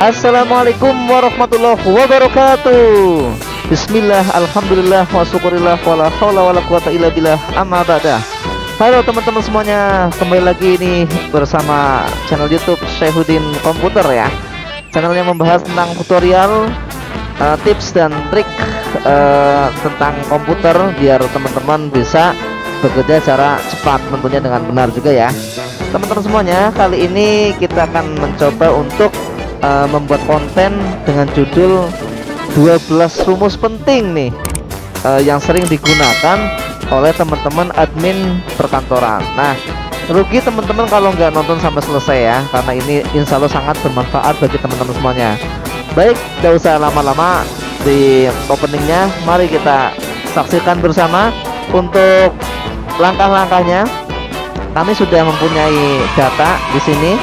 Assalamualaikum warahmatullahi wabarakatuh. Bismillah, alhamdulillah, wa syukurillah, wala haula wala quwata illa billah, amma ba'da. Halo teman-teman semuanya, kembali lagi ini bersama channel YouTube Syaihuddin Komputer ya. Channel yang membahas tentang tutorial, tips dan trik tentang komputer biar teman-teman bisa bekerja secara cepat, tentunya dengan benar juga ya. Teman-teman semuanya, kali ini kita akan mencoba untuk membuat konten dengan judul 12 rumus penting nih yang sering digunakan oleh teman-teman admin perkantoran. Nah, rugi teman-teman kalau nggak nonton sampai selesai ya, karena ini insya Allah sangat bermanfaat bagi teman-teman semuanya. Baik, tidak usah lama-lama di openingnya, mari kita saksikan bersama. Untuk langkah-langkahnya, kami sudah mempunyai data di sini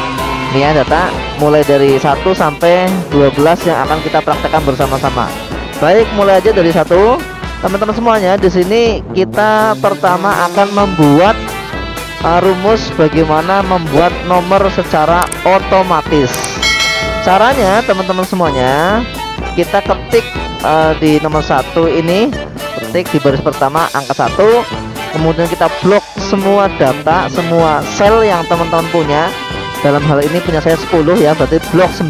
nih ya, data mulai dari 1 sampai 12 yang akan kita praktekkan bersama-sama. Baik, mulai aja dari 1. Teman-teman semuanya, di sini kita pertama akan membuat rumus bagaimana membuat nomor secara otomatis. Caranya teman-teman semuanya, kita ketik di nomor 1 ini, ketik di baris pertama angka 1, kemudian kita blok semua data, semua sel yang teman-teman punya. Dalam hal ini punya saya 10 ya, berarti blok 9.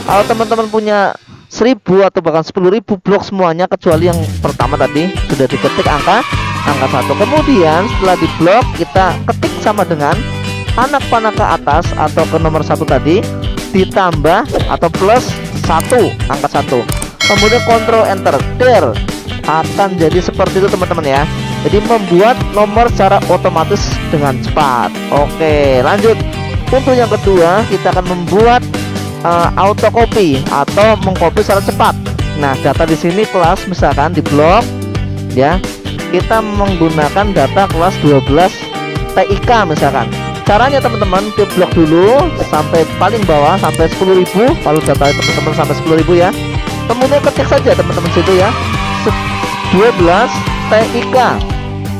Kalau teman-teman punya 1000 atau bahkan 10.000, blok semuanya kecuali yang pertama tadi sudah diketik angka 1. Kemudian setelah di blok, kita ketik sama dengan anak panah ke atas atau ke nomor 1 tadi, ditambah atau plus 1, angka 1. Kemudian kontrol enter, der, akan jadi seperti itu teman-teman ya. Jadi membuat nomor secara otomatis dengan cepat. Oke, lanjut. Untuk yang kedua, kita akan membuat auto copy atau mengcopy secara cepat. Nah, data di sini kelas misalkan di blok ya, kita menggunakan data kelas 12 TIK misalkan. Caranya teman-teman, di blok dulu sampai paling bawah sampai 10.000. Kalau data teman-teman sampai 10.000 ya, kemudian ketik saja teman-teman situ ya, 12 TIK.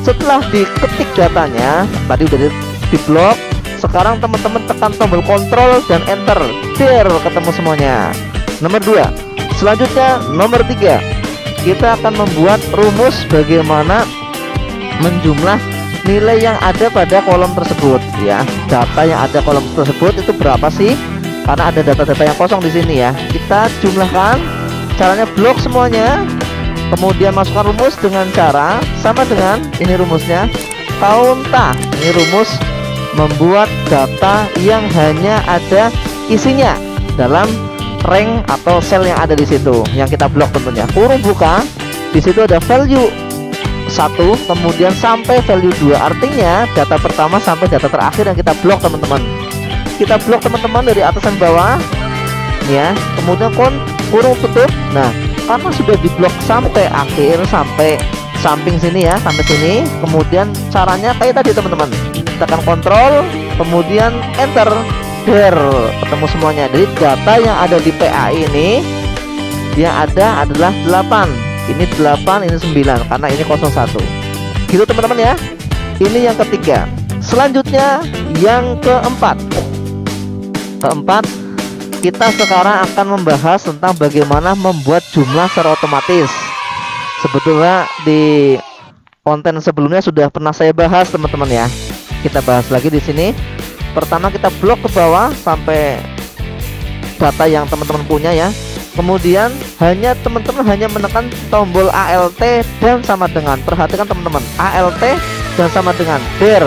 Setelah diketik datanya, tadi udah di blok. Sekarang teman-teman tekan tombol kontrol dan enter, der, ketemu semuanya. Nomor 2. Selanjutnya nomor 3, kita akan membuat rumus bagaimana menjumlah nilai yang ada pada kolom tersebut ya. Data yang ada kolom tersebut itu berapa sih? Karena ada data-data yang kosong di sini ya. Kita jumlahkan. Caranya blok semuanya, kemudian masukkan rumus dengan cara sama dengan ini rumusnya, kaunta. Ini rumus membuat data yang hanya ada isinya dalam rank atau sel yang ada di situ yang kita blok tentunya. Kurung buka, di situ ada value 1 kemudian sampai value 2, artinya data pertama sampai data terakhir yang kita blok teman-teman. Kita blok teman-teman dari atas dan bawah ya, kemudian kurung tutup. Nah, karena sudah diblok sampai akhir, sampai samping sini ya, sampai sini, kemudian caranya kayak tadi teman-teman, tekan kontrol kemudian enter, der, ketemu semuanya. Jadi data yang ada di PA ini yang ada adalah 8. Ini 8, ini 9 karena ini 01. Gitu teman-teman ya. Ini yang ketiga. Selanjutnya yang keempat. Kita sekarang akan membahas tentang bagaimana membuat jumlah secara otomatis. Sebetulnya di konten sebelumnya sudah pernah saya bahas teman-teman ya. Kita bahas lagi di sini. Pertama kita blok ke bawah sampai data yang teman-teman punya ya. Kemudian teman-teman hanya menekan tombol ALT dan sama dengan, perhatikan teman-teman, ALT dan sama dengan der.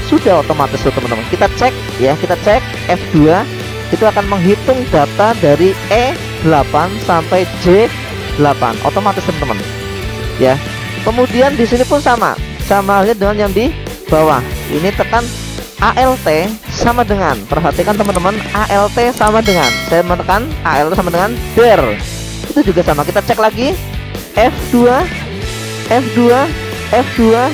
Sudah otomatis tuh teman-teman. Kita cek ya, kita cek F2, itu akan menghitung data dari E8 sampai J8 otomatis teman-teman ya. Kemudian di sini pun sama halnya dengan yang di bawah. Ini tekan ALT sama dengan, perhatikan teman-teman, ALT sama dengan, saya menekan ALT sama dengan der. Itu juga sama, kita cek lagi F2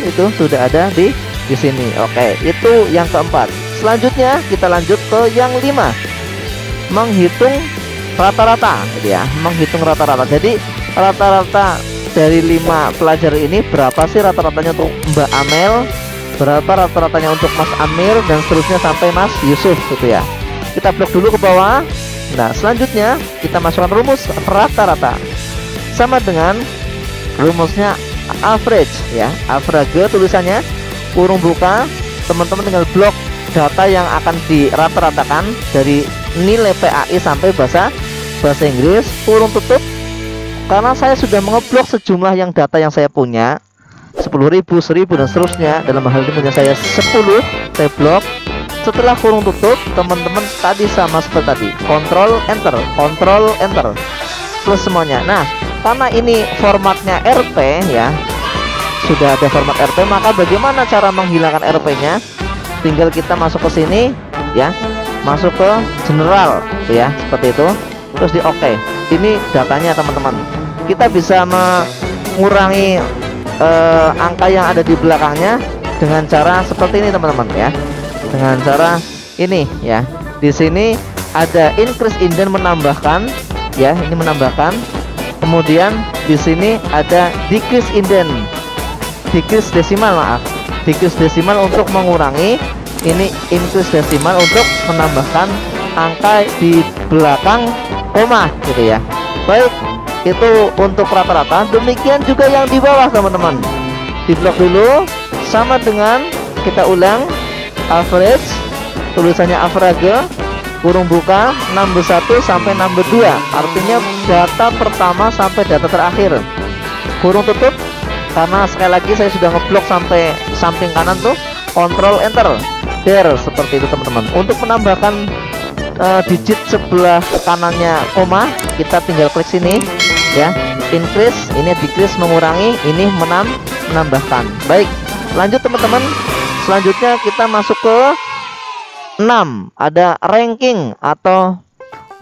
itu sudah ada di sini. Oke, itu yang keempat. Selanjutnya kita lanjut ke yang 5, menghitung rata-rata ya, menghitung rata-rata. Jadi rata-rata dari 5 pelajar ini berapa sih rata-ratanya untuk Mbak Amel, berapa rata-ratanya untuk Mas Amir, dan seterusnya sampai Mas Yusuf gitu ya. Kita blok dulu ke bawah. Nah, selanjutnya kita masukkan rumus rata-rata sama dengan rumusnya average ya. Average tulisannya kurung buka, teman-teman tinggal blok data yang akan dirata-ratakan dari nilai PAI sampai bahasa Inggris, kurung tutup. Karena saya sudah mengeblok sejumlah yang data yang saya punya 10.000, 1.000 dan seterusnya. Dalam hal ini punya saya 10, saya blok. Setelah kurung tutup, teman-teman tadi sama seperti tadi, Ctrl Enter plus semuanya. Nah, karena ini formatnya RP ya, sudah ada format RP, maka bagaimana cara menghilangkan RP-nya? Tinggal kita masuk ke sini ya, masuk ke general ya, seperti itu, terus di OK. Ini datanya teman-teman. Kita bisa mengurangi angka yang ada di belakangnya dengan cara seperti ini teman-teman ya. Dengan cara ini ya. Di sini ada increase indent menambahkan ya, ini menambahkan. Kemudian di sini ada decrease indent, decrease desimal, maaf, decrease desimal untuk mengurangi, ini increase desimal untuk menambahkan angka di belakang koma gitu ya. Baik, itu untuk rata-rata. Demikian juga yang di bawah teman-teman, di blok dulu sama dengan, kita ulang, average, tulisannya average, kurung buka, number 1 sampai number 2, artinya data pertama sampai data terakhir, kurung tutup. Karena sekali lagi saya sudah ngeblok sampai samping kanan tuh, Ctrl Enter, there, seperti itu teman-teman. Untuk menambahkan digit sebelah kanannya koma, kita tinggal klik sini ya, increase, ini decrease mengurangi, ini menambahkan. Baik, lanjut teman-teman. Selanjutnya kita masuk ke 6, ada ranking atau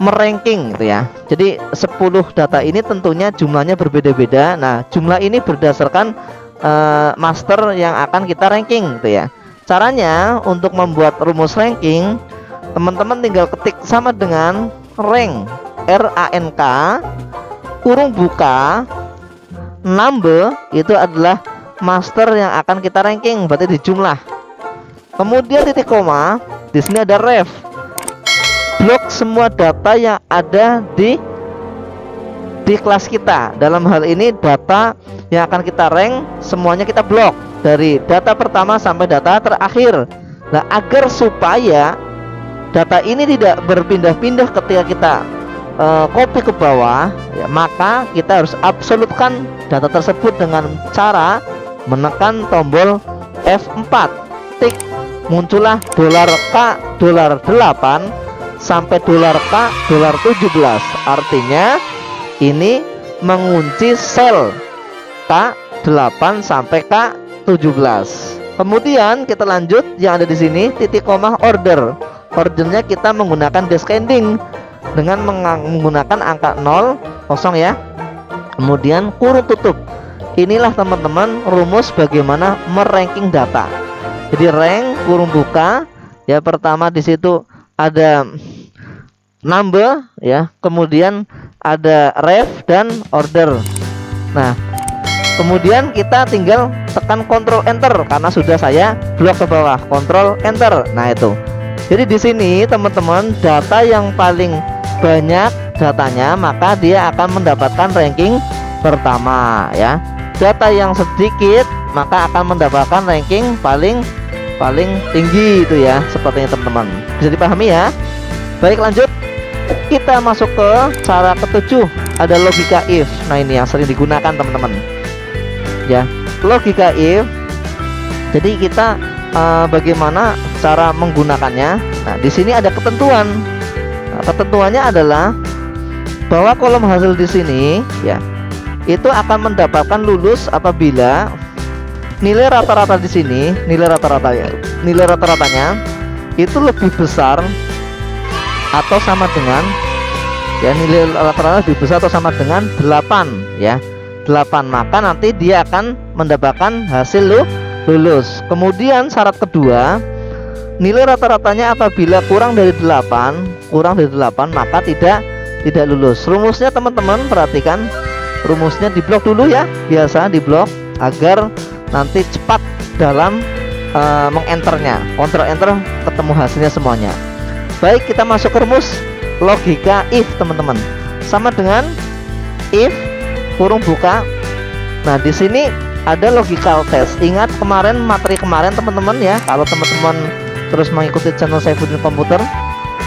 meranking gitu ya. Jadi 10 data ini tentunya jumlahnya berbeda-beda. Nah, jumlah ini berdasarkan master yang akan kita ranking gitu ya. Caranya untuk membuat rumus ranking, teman-teman tinggal ketik sama dengan rank, RANK, kurung buka, number, itu adalah master yang akan kita ranking, berarti di jumlah. Kemudian titik koma, di sini ada ref, blok semua data yang ada di kelas kita. Dalam hal ini data yang akan kita rank semuanya kita blok dari data pertama sampai data terakhir. Nah, agar supaya data ini tidak berpindah-pindah ketika kita copy ke bawah ya, maka kita harus absolutkan data tersebut dengan cara menekan tombol F4, tik, muncullah $K $8 sampai $K $17. Artinya ini mengunci sel K8 sampai K17. Kemudian kita lanjut yang ada di sini, titik koma order. Ordernya kita menggunakan descending dengan menggunakan angka 0 kosong ya. Kemudian kurung tutup. Inilah teman-teman rumus bagaimana meranking data. Jadi rank, kurung buka ya, pertama di situ ada number ya, kemudian ada ref dan order. Nah, kemudian kita tinggal tekan Ctrl Enter karena sudah saya blok ke bawah, Ctrl Enter. Nah, itu. Jadi di sini teman-teman, data yang paling banyak datanya maka dia akan mendapatkan ranking pertama ya. Data yang sedikit maka akan mendapatkan ranking paling tinggi itu ya, sepertinya teman-teman. Bisa dipahami ya? Baik, lanjut. Kita masuk ke cara ketujuh, ada logika if. Nah, ini yang sering digunakan teman-teman. Ya, logika if. Jadi kita bagaimana cara menggunakannya? Nah, di sini ada ketentuan. Nah, ketentuannya adalah bahwa kolom hasil di sini ya, itu akan mendapatkan lulus apabila nilai rata-rata di sini, nilai rata-ratanya itu lebih besar atau sama dengan ya, nilai rata-rata lebih besar atau sama dengan 8 ya. 8, maka nanti dia akan mendapatkan hasil lulus. Kemudian syarat kedua, nilai rata-ratanya apabila kurang dari 8 maka tidak lulus. Rumusnya teman-teman perhatikan, rumusnya di blok dulu ya, biasa di blok agar nanti cepat dalam mengenternya. Ctrl Enter ketemu hasilnya semuanya. Baik, kita masuk ke rumus logika if teman-teman, sama dengan if kurung buka. Nah di sini ada logical test. Ingat kemarin materi kemarin teman-teman ya, kalau teman-teman terus mengikuti channel Saifuddin Komputer,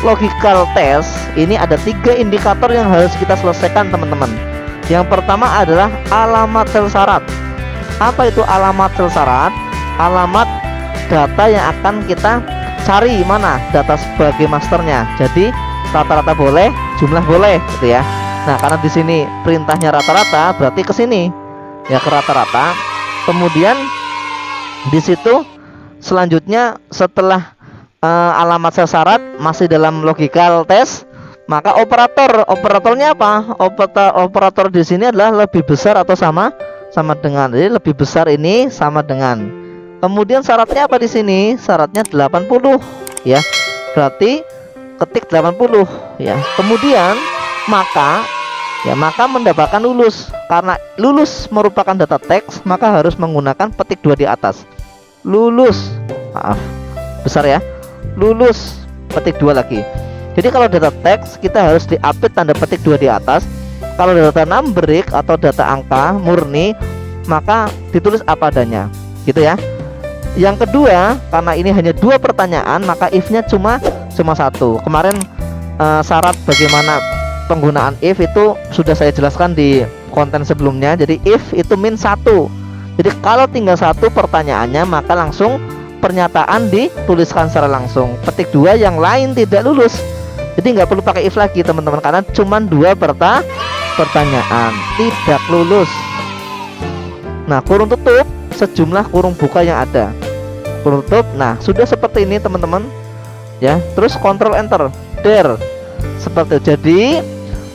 logical test ini ada 3 indikator yang harus kita selesaikan teman-teman. Yang pertama adalah alamat sel syarat. Apa itu alamat sel syarat? Alamat data yang akan kita cari, mana data sebagai masternya. Jadi rata-rata boleh, jumlah boleh gitu ya. Nah karena di sini perintahnya rata-rata, berarti ke sini ya, ke rata-rata. Kemudian di situ selanjutnya setelah alamat sel syarat masih dalam logical test, maka operatornya apa? Operator di sini adalah lebih besar atau sama dengan. Jadi lebih besar ini sama dengan. Kemudian syaratnya apa di sini? Syaratnya 80 ya. Berarti ketik 80 ya. Kemudian maka mendapatkan lulus. Karena lulus merupakan data teks, maka harus menggunakan petik 2 di atas. Lulus, maaf, besar ya. Lulus petik 2 lagi. Jadi kalau data teks kita harus di-update tanda petik 2 di atas. Kalau data numberic atau data angka murni, maka ditulis apa adanya, gitu ya. Yang kedua, karena ini hanya 2 pertanyaan, maka if-nya cuma 1. Kemarin syarat bagaimana penggunaan if itu sudah saya jelaskan di konten sebelumnya. Jadi if itu min 1. Jadi kalau tinggal 1 pertanyaannya, maka langsung pernyataan dituliskan secara langsung. Petik 2 yang lain tidak lulus. Jadi nggak perlu pakai if lagi teman-teman, karena cuma 2 pertanyaan tidak lulus. Nah kurung tutup sejumlah kurung buka yang ada. Kurung tutup, nah sudah seperti ini teman-teman ya. Terus Ctrl Enter, der, seperti itu. Jadi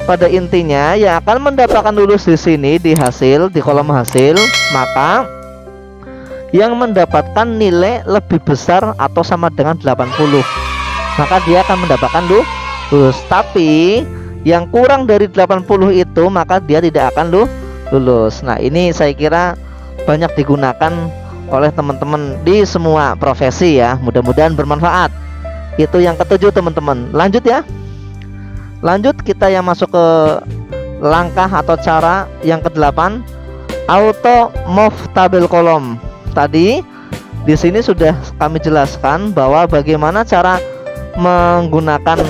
pada intinya yang akan mendapatkan lulus di sini di hasil, di kolom hasil, maka yang mendapatkan nilai lebih besar atau sama dengan 80, maka dia akan mendapatkan lulus. Tapi yang kurang dari 80 itu, maka dia tidak akan lulus. Nah ini saya kira banyak digunakan oleh teman-teman di semua profesi ya. Mudah-mudahan bermanfaat. Itu yang ketujuh teman-teman. Lanjut ya. Lanjut kita yang masuk ke langkah atau cara yang ke-8, auto move tabel kolom. Tadi di sini sudah kami jelaskan bahwa bagaimana cara menggunakan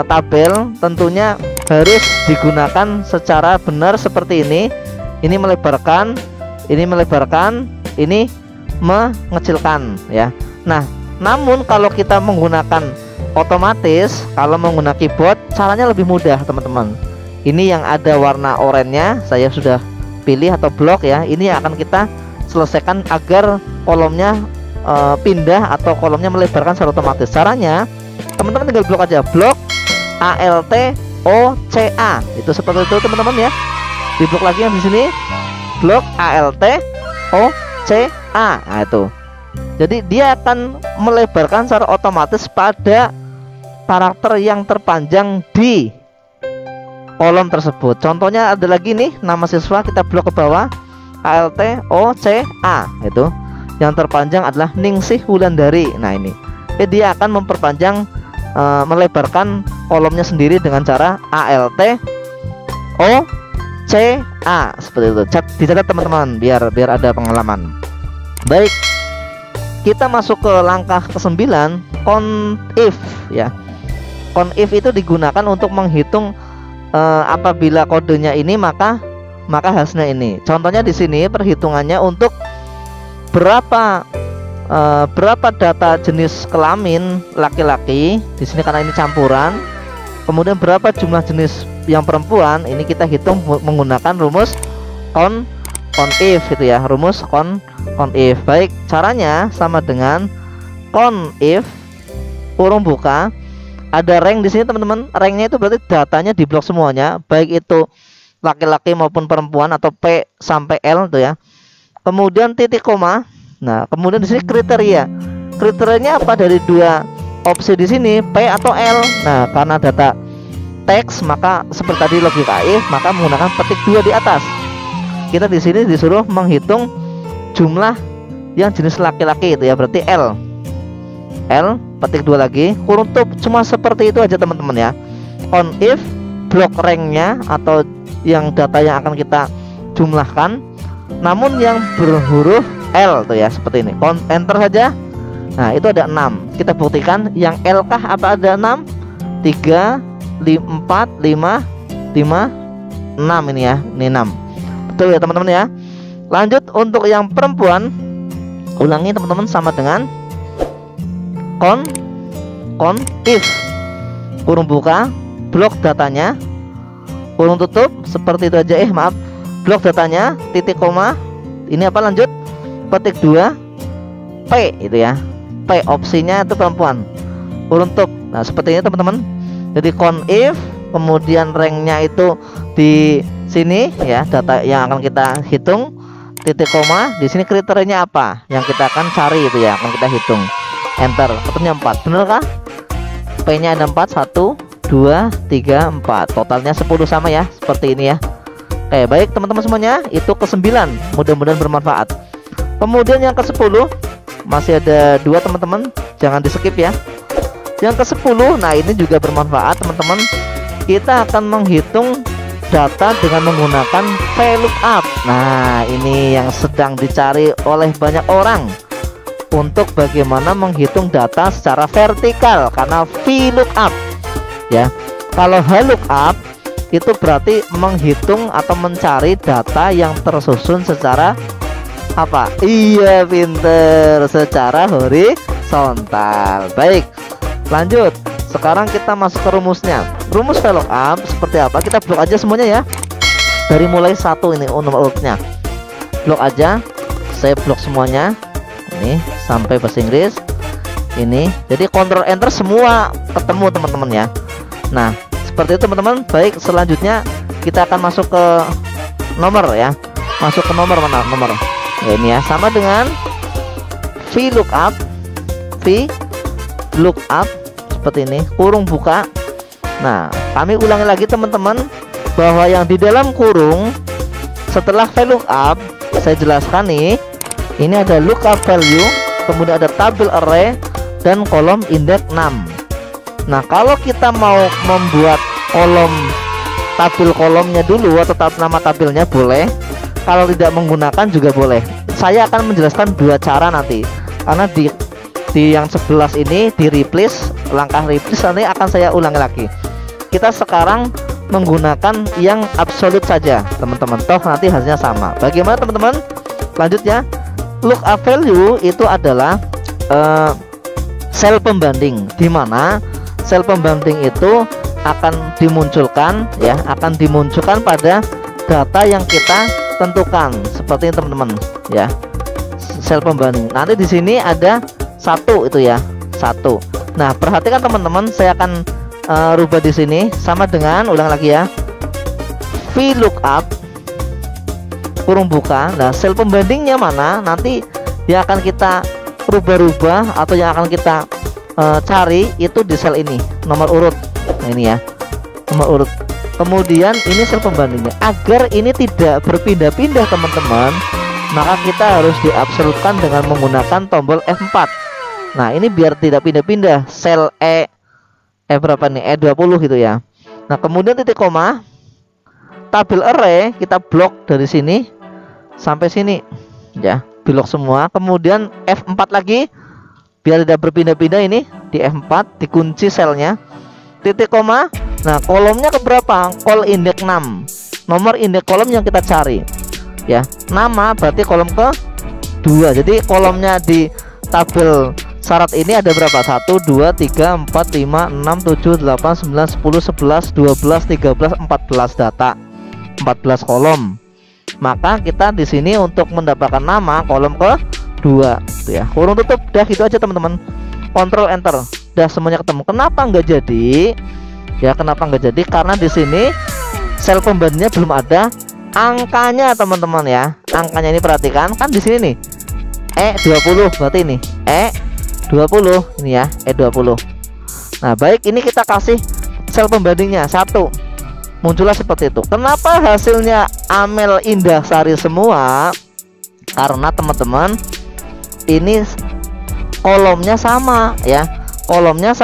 tabel. Tentunya harus digunakan secara benar seperti ini. Ini melebarkan, ini mengecilkan ya. Nah, namun kalau kita menggunakan otomatis, kalau menggunakan keyboard caranya lebih mudah teman-teman. Ini yang ada warna oranye saya sudah pilih atau blok ya. Ini yang akan kita selesaikan agar kolomnya pindah atau kolomnya melebarkan secara otomatis. Caranya teman-teman tinggal blok aja, blok ALT OCA, itu seperti itu teman-teman ya. Di blok lagi yang di sini, blok ALT OCA. Nah itu. Jadi dia akan melebarkan secara otomatis pada karakter yang terpanjang di kolom tersebut. Contohnya ada lagi nih, nama siswa, kita blok ke bawah, ALT OCA, itu yang terpanjang adalah Ningsih Wulandari. Nah ini dia akan memperpanjang, melebarkan kolomnya sendiri dengan cara ALT OCA, seperti itu. Dicatat teman-teman biar ada pengalaman. Baik, kita masuk ke langkah ke-9, conif ya. Conif itu digunakan untuk menghitung apabila kodenya ini maka hasilnya ini. Contohnya di sini perhitungannya untuk berapa data jenis kelamin laki-laki di sini karena ini campuran. Kemudian berapa jumlah jenis yang perempuan, ini kita hitung menggunakan rumus conif gitu ya, rumus conif. Baik, caranya sama dengan conif kurung buka, ada rank di sini teman-teman. Ranknya itu berarti datanya di blok semuanya, baik itu laki-laki maupun perempuan atau P sampai L itu ya. Kemudian titik koma. Nah, kemudian di sini kriteria. Kriterianya apa dari 2 opsi di sini, P atau L. Nah, karena data teks maka seperti tadi logika if, maka menggunakan petik 2 di atas. Kita di sini disuruh menghitung jumlah yang jenis laki-laki itu ya, berarti L petik 2 lagi, kurung tutup. Cuma seperti itu aja teman-teman ya. on if blok ranknya atau yang data yang akan kita jumlahkan, namun yang berhuruf L tuh ya, seperti ini. Enter saja. Nah, itu ada 6. Kita buktikan yang L kah apa ada 6? 3, 4, 5, 6 ini ya. Ini 6. Betul ya teman-teman ya. Lanjut untuk yang perempuan, ulangi teman-teman, sama dengan if kurung buka, blok datanya, kurung tutup, seperti itu aja. Maaf, blok datanya, titik koma, ini apa, lanjut petik 2 P itu ya. P opsinya itu perempuan, kurung tutup. Nah, seperti ini teman-teman. Jadi if, kemudian ranknya itu di sini ya, data yang akan kita hitung, titik koma, di sini kriterianya apa yang kita akan cari itu ya, akan kita hitung. Enter, ketemu 4, bener kah? P nya ada 4, 1 2 3 4, totalnya 10 sama ya, seperti ini ya. Oke, baik teman-teman semuanya, itu ke-9, mudah-mudahan bermanfaat. Kemudian yang ke-10 masih ada 2 teman-teman, jangan di skip ya. Yang ke-10, nah ini juga bermanfaat teman-teman. Kita akan menghitung data dengan menggunakan VLOOKUP. Nah, ini yang sedang dicari oleh banyak orang, untuk bagaimana menghitung data secara vertikal, karena VLOOKUP ya. Kalau HLOOKUP itu berarti menghitung atau mencari data yang tersusun secara apa? Iya, pinter, secara horizontal. Baik, lanjut. Sekarang kita masuk ke rumusnya. Rumus VLOOKUP seperti apa? Kita blok aja semuanya ya. Dari mulai 1 ini nomor urutnya. Blok aja. Saya blok semuanya. Ini sampai bahasa Inggris. Ini. Jadi Ctrl Enter semua ketemu teman-teman ya. Nah, seperti itu teman-teman. Baik, selanjutnya kita akan masuk ke nomor ya. Masuk ke nomor mana? Nomor. Ya, ini ya, sama dengan VLOOKUP. VLOOKUP seperti ini, kurung buka. Nah, kami ulangi lagi teman-teman, bahwa yang di dalam kurung setelah VLOOKUP saya jelaskan nih, ini ada lookup value, kemudian ada tabel array dan kolom indeks 6. Nah, kalau kita mau membuat kolom tabel kolomnya dulu atau nama tabelnya boleh, kalau tidak menggunakan juga boleh. Saya akan menjelaskan 2 cara nanti, karena di yang 11 ini di replace, langkah replace nanti akan saya ulangi lagi. Kita sekarang menggunakan yang absolut saja teman-teman, toh nanti hasilnya sama. Bagaimana teman-teman? Lanjutnya, lookup value itu adalah sel pembanding, di mana sel pembanding itu akan dimunculkan ya, akan dimunculkan pada data yang kita tentukan, seperti ini teman-teman ya. Sel pembanding nanti di sini ada 1 itu ya, 1. Nah, perhatikan teman-teman, saya akan rubah di sini sama dengan, ulang lagi ya, VLOOKUP kurung buka. Nah, sel pembandingnya mana nanti yang akan kita rubah-rubah atau yang akan kita cari itu di sel ini, nomor urut. Nah, ini ya, nomor urut. Kemudian ini sel pembandingnya. Agar ini tidak berpindah-pindah teman-teman, maka kita harus diabsolutkan dengan menggunakan tombol F4. Nah, ini biar tidak pindah-pindah sel berapa nih, E20 gitu ya. Nah, kemudian titik koma, tabel array kita blok dari sini sampai sini ya, blok semua. Kemudian F4 lagi biar tidak berpindah-pindah, ini di F4 dikunci selnya, titik koma. Nah, kolomnya ke berapa? Kol indeks 6, nomor indeks kolom yang kita cari ya. Nama berarti kolom ke 2. Jadi kolomnya di tabel syarat ini ada berapa? 1 2 3 4 5 6 7 8 9 10 11 12 13 14 data, 14 kolom. Maka kita di sini untuk mendapatkan nama kolom ke 2 tuh ya. Kurung tutup, dah gitu aja teman-teman. Ctrl Enter, dah semuanya ketemu. Kenapa nggak jadi? Ya, kenapa nggak jadi? Karena di sini sel pembandingnya belum ada angkanya teman-teman ya. Angkanya ini perhatikan, kan di sini nih E20, berarti ini E20 ini ya, E20. Nah, baik, ini kita kasih sel pembandingnya 1. Muncullah seperti itu. Kenapa hasilnya Amel Indah Sari semua? Karena teman-teman ini kolomnya sama ya. Kolomnya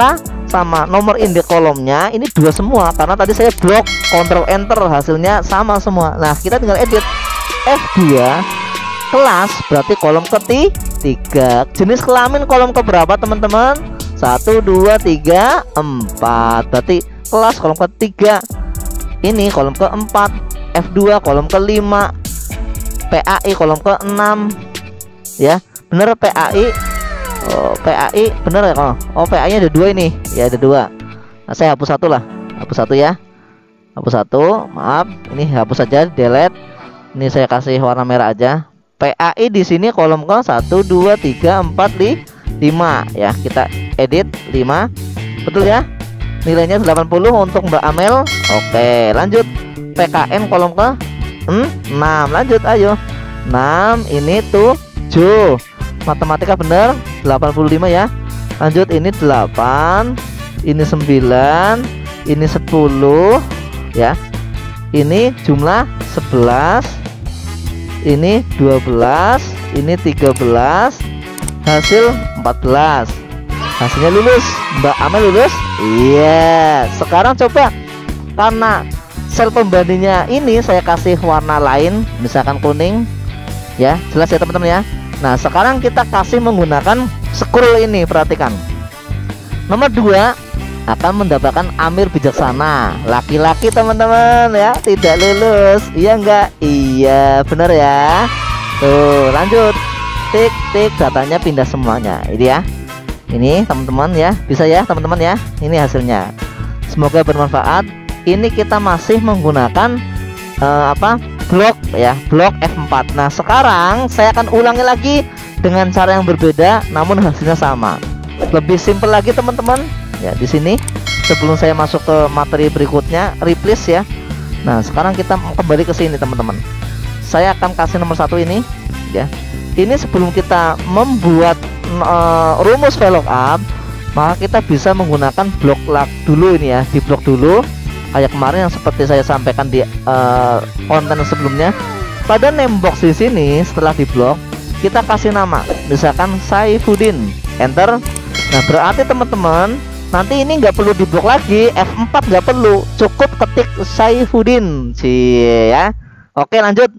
pertama nomor indeks kolomnya ini 2 semua karena tadi saya blok, Ctrl Enter hasilnya sama semua. Nah kita tinggal edit F2 kelas, berarti kolom ketiga. Jenis kelamin kolom keberapa teman-teman? 1 2 3 4, berarti kelas kolom ketiga. Ini kolom keempat. F2 kolom kelima. PAI kolom ke-6 ya, bener PAI. Oh, PAI bener ya. PAI nya ada 2 ini ya, ada 2. Nah, saya hapus satu lah, hapus satu ya, hapus satu, maaf, ini hapus saja, delete. Ini saya kasih warna merah aja. PAI di sini kolom ke 1 2 3 4 5 ya, kita edit 5, betul ya, nilainya 80 untuk Mbak Amel. Oke, lanjut. PKN kolom ke 6, lanjut, ayo 6, ini 7, matematika bener 85 ya. Lanjut, ini 8, ini 9, ini 10 ya, ini jumlah 11, ini 12, ini 13, hasil 14. Hasilnya lulus, Mbak Amel lulus. Iya. Sekarang coba, karena sel pembandingnya ini saya kasih warna lain, misalkan kuning ya, jelas ya teman-teman ya. Nah sekarang kita kasih menggunakan scroll ini, perhatikan. Nomor 2 akan mendapatkan Amir bijaksana, laki-laki teman-teman ya, tidak lulus. Iya enggak? Iya benar ya. Tuh lanjut, tik datanya pindah semuanya. Ini ya, ini teman-teman ya, bisa ya teman-teman ya. Ini hasilnya, semoga bermanfaat. Ini kita masih menggunakan blok ya, blok F4. Nah sekarang saya akan ulangi lagi dengan cara yang berbeda, namun hasilnya sama, lebih simpel lagi teman-teman ya. Di sini sebelum saya masuk ke materi berikutnya, replace ya. Nah sekarang kita kembali ke sini teman-teman. Saya akan kasih nomor 1 ini ya. Ini sebelum kita membuat rumus VLOOKUP, maka kita bisa menggunakan blok lag dulu ini ya, di blok dulu kayak kemarin yang seperti saya sampaikan di konten sebelumnya. Pada name box di sini setelah di blok kita kasih nama, misalkan Saifuddin, enter. Nah berarti teman-teman nanti ini nggak perlu di blok lagi, F4 nggak perlu, cukup ketik Saifuddin sih ya. Oke lanjut,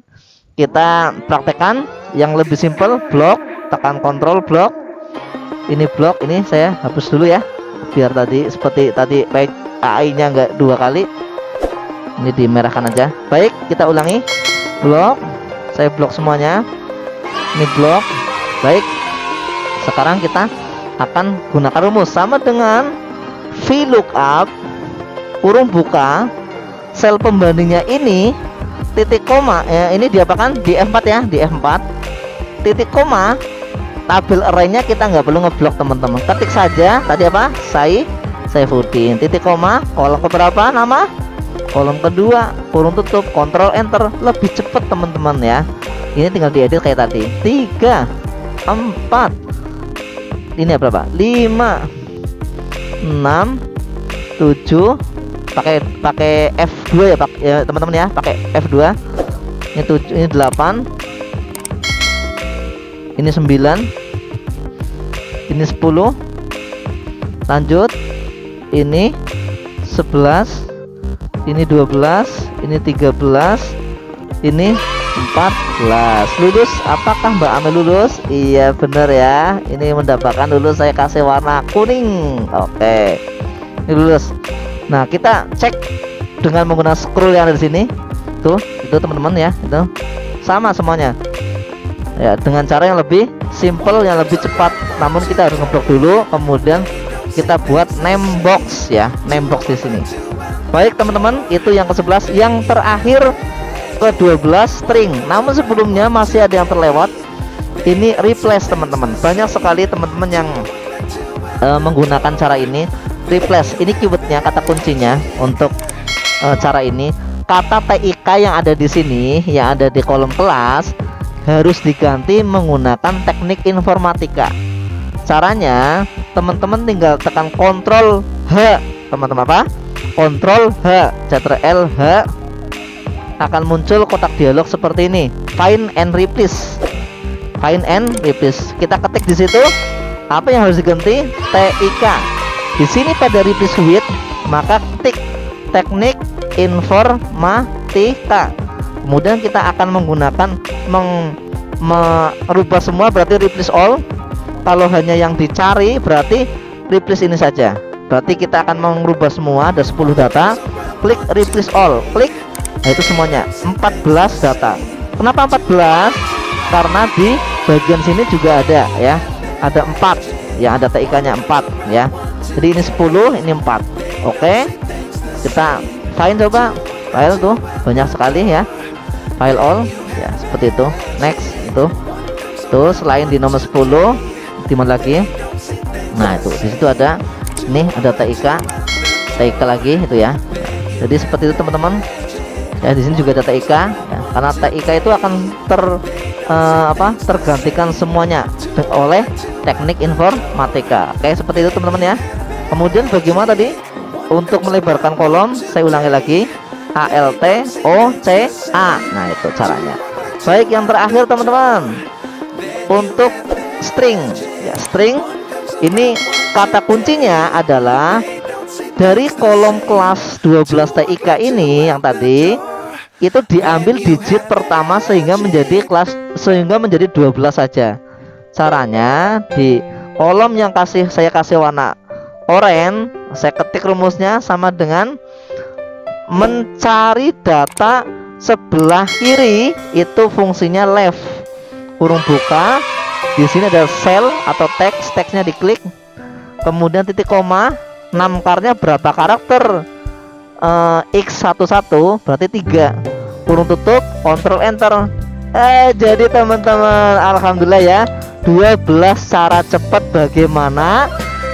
kita praktekkan yang lebih simpel. Blok, tekan kontrol blok, ini blok, ini saya hapus dulu ya biar tadi seperti tadi baik AI nya nggak 2 kali. Ini dimerahkan aja. Baik, kita ulangi. Blok, saya blok semuanya. Ini blok. Baik, sekarang kita akan gunakan rumus sama dengan VLOOKUP, kurung buka, sel pembandingnya ini titik koma ya, ini diapakan di F4 ya, di F4 titik koma. Tabel arraynya kita nggak perlu ngeblok teman-teman, ketik saja tadi apa, Saifuddin, titik koma, kolom keberapa, nama, kolom kedua, kurung tutup, Ctrl Enter, lebih cepat teman-teman ya. Ini tinggal diedit kayak tadi, 3 4, ini berapa, 5 6 7, pakai F2 ya, ya teman-teman ya, pakai F2. Ini 7, ini 8, ini 9, ini 10, lanjut, ini 11, ini 12, ini 13, ini 14. Lulus. Apakah Mbak Amel lulus? Iya bener ya, ini mendapatkan lulus, saya kasih warna kuning. Oke, ini lulus. Nah kita cek dengan menggunakan scroll yang ada di sini tuh, itu teman-teman ya, itu sama semuanya ya, dengan cara yang lebih simple, yang lebih cepat. Namun kita harus ngeblok dulu, kemudian kita buat name box ya, name box di sini. Baik teman-teman, itu yang ke-11. Yang terakhir ke-12 string. Namun sebelumnya masih ada yang terlewat. Ini replace teman-teman. Banyak sekali teman-teman yang menggunakan cara ini. Replace ini keywordnya, kata kuncinya untuk cara ini. Kata TIK yang ada di sini, yang ada di kolom kelas, harus diganti menggunakan teknik informatika. Caranya teman-teman tinggal tekan Ctrl H, teman-teman, apa? Ctrl H, Ctrl H, akan muncul kotak dialog seperti ini. Find and replace. Find and replace. Kita ketik di situ apa yang harus diganti, TIK. Di sini pada replace with, maka tik teknik informatika. Kemudian kita akan menggunakan merubah semua, berarti replace all. Kalau hanya yang dicari berarti replace ini saja. Berarti kita akan merubah semua, ada 10 data. Klik replace all, klik. Nah, itu semuanya 14 data. Kenapa 14? Karena di bagian sini juga ada ya. Ada 4. Ya, ada TIK-nya 4 ya. Jadi ini 10, ini 4. Oke. Kita find, coba. File tuh banyak sekali ya. File all ya, seperti itu. Next itu. Tuh, selain di nomor 10, di mana lagi? Nah, itu di situ ada, nih ada TIK lagi itu ya. Jadi seperti itu teman-teman. Ya, di sini juga ada TIK ya. Karena TIK itu akan tergantikan semuanya oleh teknik informatika. Oke, seperti itu teman-teman ya. Kemudian bagaimana tadi untuk melebarkan kolom? Saya ulangi lagi. ALT OCA. Nah, itu caranya. Baik, yang terakhir teman-teman, untuk string ya, string ini kata kuncinya adalah dari kolom kelas 12 TIK ini yang tadi itu diambil digit pertama sehingga menjadi 12 saja. Caranya di kolom yang saya kasih warna oranye, saya ketik rumusnya sama dengan mencari data sebelah kiri, itu fungsinya left, kurung buka. Di sini ada cell atau teksnya diklik, kemudian titik koma, 6 karnya berapa karakter, x11 berarti 3, kurung tutup, kontrol enter. Jadi teman-teman, alhamdulillah ya, 12 cara cepat bagaimana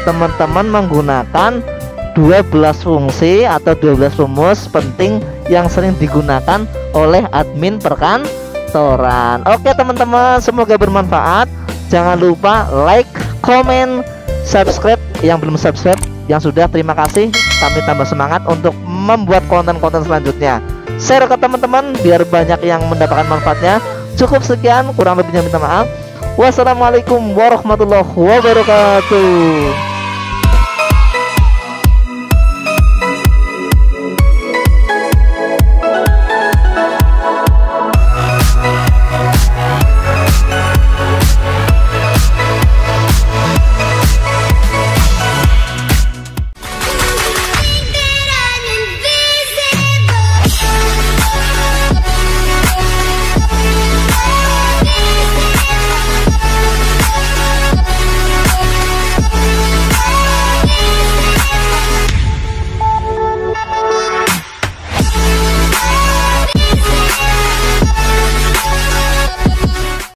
teman-teman menggunakan 12 fungsi atau 12 rumus penting yang sering digunakan oleh admin perkantoran. Oke teman-teman, semoga bermanfaat. Jangan lupa like, comment, subscribe. Yang belum subscribe, yang sudah, terima kasih. Kami tambah semangat untuk membuat konten-konten selanjutnya. Share ke teman-teman biar banyak yang mendapatkan manfaatnya. Cukup sekian, kurang lebihnya minta maaf. Wassalamualaikum warahmatullahi wabarakatuh.